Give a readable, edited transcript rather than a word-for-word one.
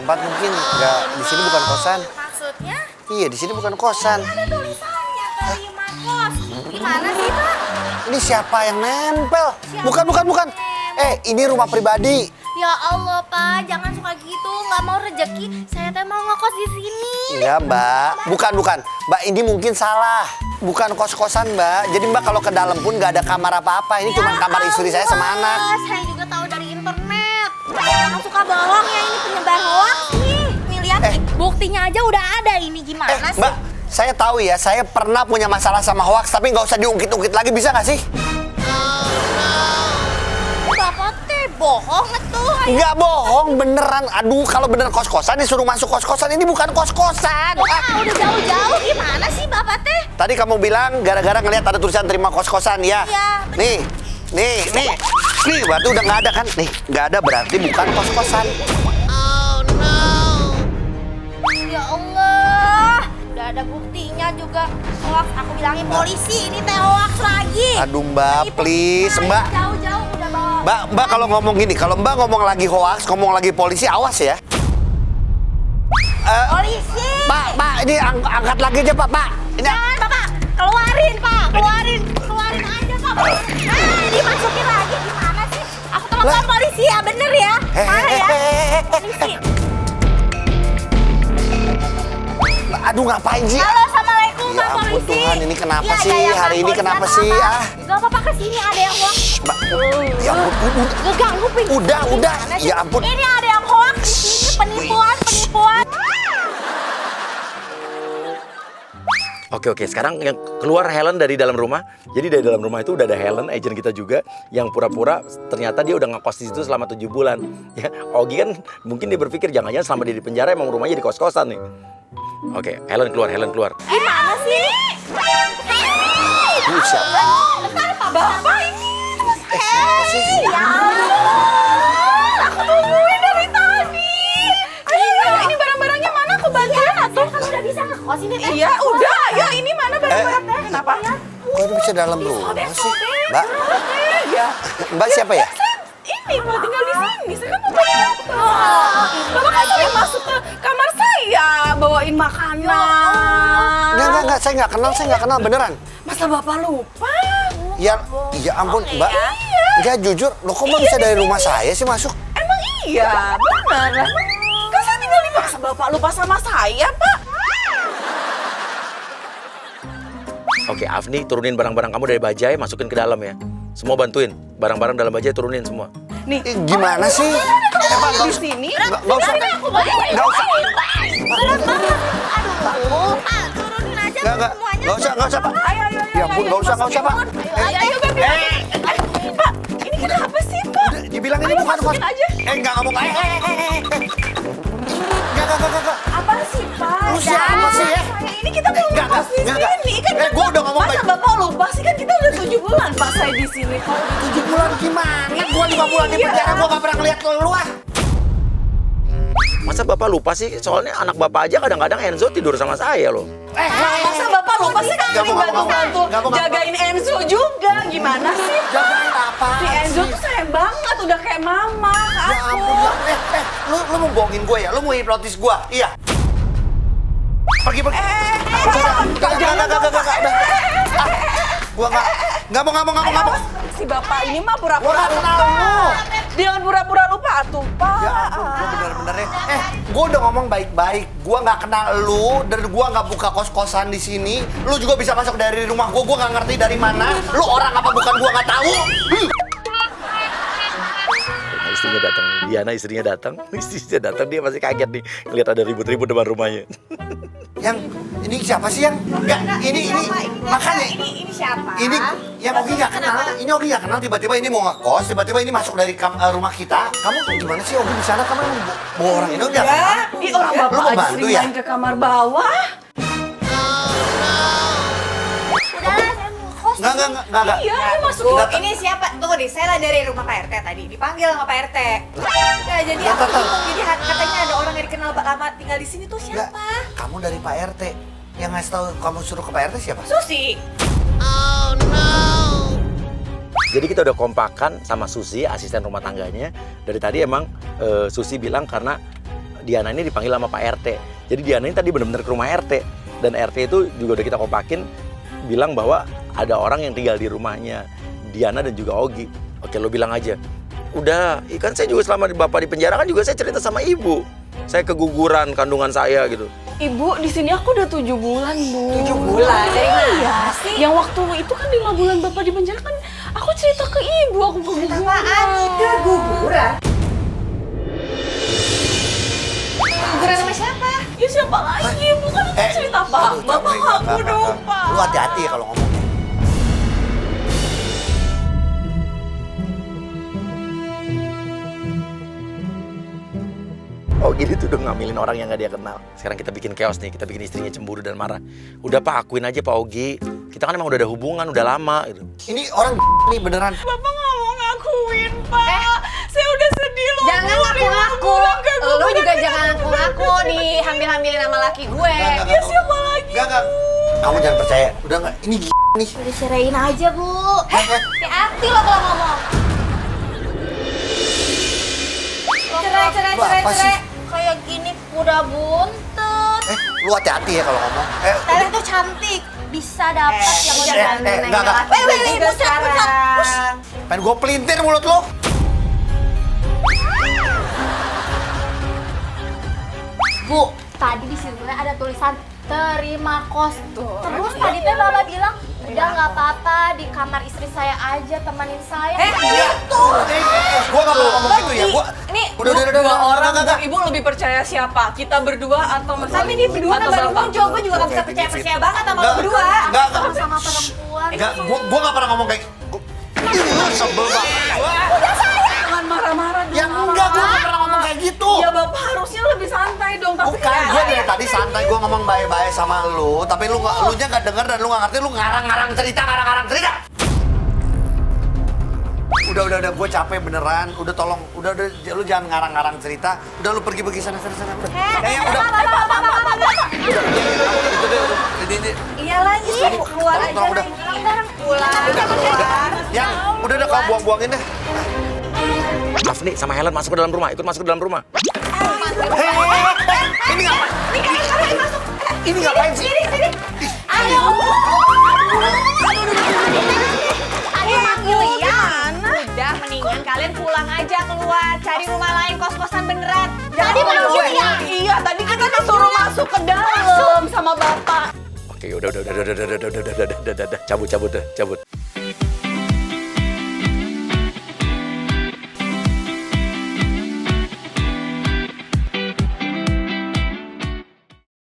tempat mungkin. Nggak, di sini bukan kosan. Maksudnya? Iya, di sini bukan kosan. Ada tulisannya terima kos. Gimana sih, Pak? Ini siapa yang nempel? Siapa Bukan. Ini rumah pribadi. Ya Allah, Pak, jangan suka gitu. Nggak mau rezeki. Saya teh mau ngekos di sini. Iya, Mbak. Bukan. Mbak, ini mungkin salah. Bukan kos-kosan, Mbak. Jadi Mbak kalau ke dalam pun nggak ada kamar apa-apa. Ini cuma kamar istri saya sama anak. Saya juga tahu dari internet. Jangan suka bohong ya, ini penyebar hoax nih. Nih lihat, buktinya aja udah ada ini. Gimana sih? Mbak, saya tahu ya, saya pernah punya masalah sama hoax, tapi nggak usah diungkit-ungkit lagi, bisa nggak sih? Bapak teh bohong tuh. Nggak bohong, beneran. Aduh, kalau bener kos-kosan disuruh masuk kos-kosan. Ini bukan kos-kosan. Udah jauh-jauh. Gimana sih Bapak teh? Tadi kamu bilang gara-gara ngelihat ada tulisan terima kos-kosan ya? Iya, bener. Nih, berarti udah nggak ada kan? Nih, nggak ada berarti bukan kos-kosan. Ya Allah, udah ada buktinya juga. Hoax, aku bilangin polisi, ini teh hoax lagi. Aduh Mbak, please Mbak. Jauh-jauh udah bawa. Mbak kalau ngomong gini, kalau Mbak ngomong lagi hoax, ngomong lagi polisi, awas ya. Polisi. Pak, ini angkat lagi aja Pak. Ini Jangan Bapak, keluarin Pak, keluarin aja Pak. Dimasukin lagi gimana sih? Aku telepon polisi ya, bener ya? Mana ya? Polisi. Aduh ngapain sih? Halo, assalamualaikum Ya Pak ampun polisi. Tuhan, ini kenapa Iya, sih? iya, Hari Pak ini polisi, kenapa ada sih? apa? Gak apa-apa, kesini ada yang hoax. Mbak, ya ampun, Ngeganggu pingsan. udah, Gimana sih? ya ampun. Ini ada yang hoax di sini, penipuan. Oke, sekarang yang keluar Helen dari dalam rumah. Jadi dari dalam rumah itu udah ada Helen, agent kita juga, yang pura-pura ternyata dia udah ngekos di situ selama 7 bulan. Ya, Ogi kan mungkin dia berpikir jangan-jangan selama dia di penjara emang rumahnya di kos-kosan nih. Oke, Helen keluar. Gimana sih? Ini siapa? Bapak ini. Siapa sih? Ya Allah, aku tungguin dari tadi. Ayo, ini barang-barangnya mana? Aku bantuin atuh. Kan udah bisa ngekos ini teh. Iya, udah. Ayo, ini mana barang-barangnya? Kenapa? Kok ini bisa dalam rumah sih? Mbak, Ya. Mbak siapa ya? Ini mau tinggal di sini. Saya kan mau bapak. Bapak kan sering masuk ke kamar saya bawain makanan. Enggak, saya nggak kenal beneran. Masa bapak lupa? Ya ampun, Mbak. Enggak, jujur, lo kok Mbak bisa dari rumah saya sih masuk? Emang iya, benar. Kan saya tinggal di masa bapak lupa sama saya, Pak. Oke, Afni turunin barang-barang kamu dari bajai, masukin ke dalam ya. Semua bantuin, barang-barang dalam bajai turunin semua. Nih, Gimana sih? di sini. Nggak usah. Nggak usah. Berat banget. Aduh, Pak, turunin aja Nggak semuanya. usah, Pak. Ayo. Ya ampun, nggak usah, Pak. Ayo, Bapak. Pak, ini kenapa sih, Pak? Dibilang ini Ayo, bukan masukin aja. Enggak ngomong. Enggak. Apa sih, Pak? Lu siapa sih ya? Ini kita belum Enggak. ngekos di sini. Kan Gua udah ngomong masa baik. bapak lupa sih? Kan kita udah 7 bulan, Pak, saya di sini. 7 bulan gimana? Gua 5 bulan di penjara, gua nggak pernah ngeliat lu ah. Masa bapak lupa sih? Soalnya anak bapak aja kadang-kadang Enzo tidur sama saya loh. Masa bapak lupa sih? Kan Nggak ini mau. bantu-bantu Nggak mau. jagain Enzo juga. Gimana sih, Pak? Jagain apa Si Enzo tuh sayang banget, udah kayak mama ke Ya aku. ampun, lu mau bohongin gue ya? Lu mau hipnotis gue? Iya. Pergi. Enggak. Gua nggak mau. Si bapak ini mah Gua pura-pura nggak kenal lupa. lu. Jangan pura-pura lupa atuh, Pak. Ya ampun, gue bener-bener ya. Gue udah ngomong baik-baik. Gue nggak kenal lu dan gue nggak buka kos-kosan di sini. Lu juga bisa masuk dari rumah gue. Gue nggak ngerti dari mana. Lu orang apa bukan gue nggak tahu. Istrinya datang, Diana istrinya datang, dia masih kaget nih ngeliat ada ribut-ribut depan rumahnya. Yang ini siapa sih yang? Enggak, ini makanya Ini siapa? ini yang Ogi nggak kenal. Ini Ogi nggak kenal. Tiba-tiba ini mau ngekos. Tiba-tiba ini masuk dari rumah kita. Kamu gimana sih Ogi di sana? Kamu bawa orang ini nggak kenal? Ih, orang Lu bapak mau aja bantu sering ya? main ke kamar bawah. Udah, saya mau ngekos. Enggak. Iya, masuk. Bu, ini siapa? Tunggu deh, saya lah dari rumah Pak RT tadi. Dipanggil sama Pak RT. Ya, jadi aku bingung. Jadi katanya ada orang yang dikenal lama tinggal di sini tuh Enggak. siapa? Kamu dari Pak RT. Yang ngasih tahu kamu suruh ke Pak RT siapa? Susi. Jadi kita udah kompakan sama Susi, asisten rumah tangganya. Dari tadi emang Susi bilang karena Diana ini dipanggil sama Pak RT. Jadi Diana ini tadi benar-benar ke rumah RT. Dan RT itu juga udah kita kompakin, bilang bahwa ada orang yang tinggal di rumahnya Diana dan juga Ogi. Oke, lo bilang aja. Udah, kan saya juga selama bapak di penjara kan juga saya cerita sama ibu. Saya keguguran kandungan saya gitu. Ibu, di sini aku udah 7 bulan, Bu. 7 bulan? Dari mana sih? Yang waktu itu kan 5 bulan bapak di penjara kan aku cerita ke ibu, aku keguguran. Keguguran? Keguguran sama siapa? Ya siapa lagi, Ibu kan aku cerita Pak. aduh, Bapak capek, aku enggak. dong, Pak. Lu hati-hati ya kalau ngomong. Oh gini tuh udah ngambilin orang yang gak dia kenal. Sekarang kita bikin chaos nih, kita bikin istrinya cemburu dan marah. Udah Pak, akuin aja Pak Ogi. Kita kan emang udah ada hubungan, udah lama gitu. Ini orang nih beneran. Bapak nggak mau ngakuin, Pak. Saya udah sedih loh. Jangan ngaku-ngaku. Lu juga jangan ngaku-ngaku dihamil-hamilin sama laki gue. Ya siapa lagi? Enggak. Kamu jangan percaya. Udah enggak, ini nih. Udah ceraiin aja, Bu. Hati-hati lo kalau ngomong. Apa sih? Kayak gini udah buntut. Lu hati-hati ya kalau ngomong. Tadi tuh cantik. Bisa dapat yang udah jangan enggak. Weh, sekarang. Pengen gue pelintir mulut lo. Bu, tadi di sini ada tulisan terima kos. Terus tadi teh Baba bilang, udah nggak apa-apa di kamar istri saya aja, temenin saya. Gitu. Gue gak mau ngomong gitu ya. Gua Ini udah. Dua orang, enggak. Ibu lebih percaya siapa? Kita berdua atau mertua? Tapi ini berdua kan Atau baru Bapak? muncul, gue juga gak bisa percaya banget sama lo Enggak. berdua. Enggak. Sama perempuan. Enggak, gue gak pernah ngomong kayak. Sebel banget. Jangan marah-marah dong. Ya enggak, gue gak pernah ngomong kayak gitu. Ya Bapak harusnya lebih santai dong. Tapi Bukan, gue dari tadi santai, gue ngomong baik-baik sama lu. Tapi lu nya gak denger dan lu gak ngerti, lu ngarang-ngarang cerita. Udah, gue capek beneran. Udah tolong, udah, lu jangan ngarang-ngarang cerita. Udah lu pergi sana, udah. Udah. Ini. Iya lagi, keluar aja. Tolong, udah. Pulang. Yang, udah kamu buang-buangin deh. Maaf nih, sama Helen masuk ke dalam rumah, ikut masuk ke dalam rumah. Ini ngapain? Ini ngapain sih? Ayo. Tadi manggil ya. Udah, mendingan kalian pulang aja keluar, cari rumah lain, kos-kosan beneran. Tadi manggil ya. Iya, tadi kita disuruh masuk ke dalam sama Bapak. Oke, udah. Cabut.